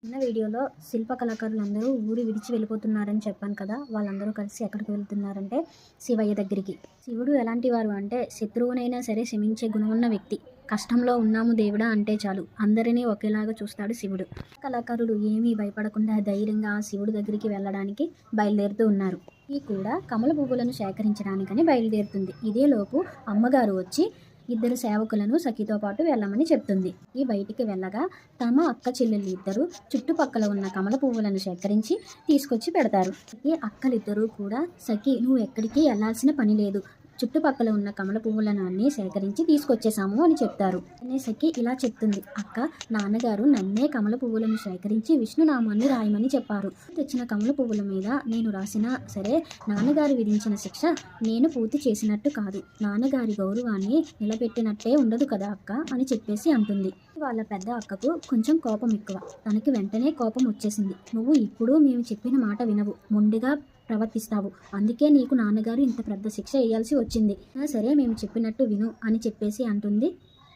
చిన్న వీడియోలో శిల్ప కళాకారులందరూ ఊరు విడిచి వెళ్ళిపోతున్నారని చెప్పాను కదా. వాళ్ళందరూ కలిసి ఎక్కడికి వెళ్తున్నారంటే శివయ్య దగ్గరికి. శివుడు ఎలాంటి వారు అంటే శత్రువునైనా సరే క్షమించే గుణం ఉన్న వ్యక్తి. కష్టంలో ఉన్నాము దేవుడా అంటే చాలు అందరినీ ఒకేలాగా చూస్తాడు శివుడు. కళాకారులు ఏమీ భయపడకుండా ధైర్యంగా ఆ శివుడు దగ్గరికి వెళ్ళడానికి బయలుదేరుతూ ఉన్నారు. ఈ కూడా కమల పువ్వులను సేకరించడానికని బయలుదేరుతుంది. ఇదేలోపు అమ్మగారు వచ్చి ఇద్దరు సేవకులను సఖితో పాటు వెళ్ళమని చెప్తుంది. ఈ బయటికి వెళ్ళగా తమ అక్క చెల్లెళ్ళు ఇద్దరు చుట్టుపక్కల ఉన్న కమల పువ్వులను సేకరించి తీసుకొచ్చి పెడతారు. ఈ అక్కలిద్దరూ కూడా సఖి నువ్వు ఎక్కడికి వెళ్ళాల్సిన పని లేదు, చుట్టుపక్కల ఉన్న కమల పువ్వులను అన్నీ సేకరించి తీసుకొచ్చేసాము అని చెప్తారు. సఖి ఇలా చెప్తుంది, అక్క నాన్నగారు నన్నే కమల పువ్వులను సేకరించి విష్ణునామాన్ని రాయమని చెప్పారు. తెచ్చిన కమల పువ్వుల మీద నేను రాసినా సరే నాన్నగారు విధించిన శిక్ష నేను పూర్తి చేసినట్టు కాదు, నాన్నగారి గౌరవాన్ని నిలబెట్టినట్టే ఉండదు కదా అక్క అని చెప్పేసి అంటుంది. వాళ్ళ పెద్ద అక్కకు కొంచెం కోపం ఎక్కువ. తనకి వెంటనే కోపం వచ్చేసింది. నువ్వు ఇప్పుడు మేము చెప్పిన మాట వినవు, మొండిగా ప్రవర్తిస్తావు, అందుకే నీకు నాన్నగారు ఇంత పెద్ద శిక్ష వేయాల్సి వచ్చింది. సరే మేము చెప్పినట్టు విను అని చెప్పేసి అంటుంది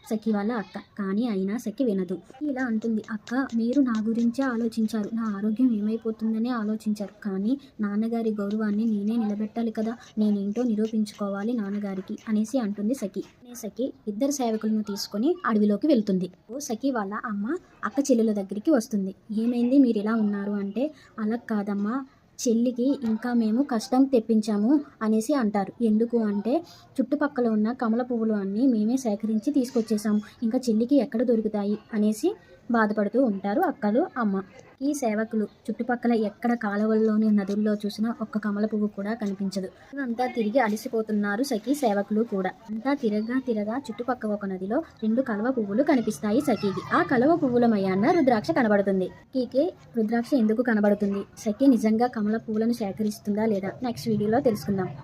సఖి వాళ్ళ అక్క. కానీ అయినా సఖి వినదు. ఇలా అంటుంది, అక్క మీరు నా గురించే ఆలోచించారు, నా ఆరోగ్యం ఏమైపోతుందనే ఆలోచించారు, కానీ నాన్నగారి గౌరవాన్ని నేనే నిలబెట్టాలి కదా, నేనేంటో నిరూపించుకోవాలి నాన్నగారికి అనేసి అంటుంది సఖి. సఖి ఇద్దరు సేవకులను తీసుకొని అడవిలోకి వెళ్తుంది. సఖి వాళ్ళ అమ్మ అక్క చెల్లెల దగ్గరికి వస్తుంది. ఏమైంది మీరు ఇలా ఉన్నారు అంటే, అలా కాదమ్మా చెల్లికి ఇంకా మేము కష్టం తెప్పించాము అనేసి అంటారు. ఎందుకు అంటే చుట్టుపక్కల ఉన్న కమల పువ్వులు అన్నీ మేమే సేకరించి తీసుకొచ్చేసాము, ఇంకా చెల్లికి ఎక్కడ దొరుకుతాయి అనేసి బాధపడుతూ ఉంటారు అక్కలు అమ్మ. ఈ సేవకులు చుట్టుపక్కల ఎక్కడ కాలువల్లోని నదుల్లో చూసినా ఒక్క కమల పువ్వు కూడా కనిపించదు. అంతా తిరిగి అలసిపోతున్నారు సఖి సేవకులు కూడా. అంతా తిరగా చుట్టుపక్కల ఒక నదిలో 2 కలువ పువ్వులు కనిపిస్తాయి సఖికి. ఆ కలువ పువ్వుల మయాన రుద్రాక్ష కనబడుతుంది. సఖికి రుద్రాక్ష ఎందుకు కనబడుతుంది, సఖి నిజంగా కమల పువ్వులను సేకరిస్తుందా లేదా నెక్స్ట్ వీడియోలో తెలుసుకుందాం.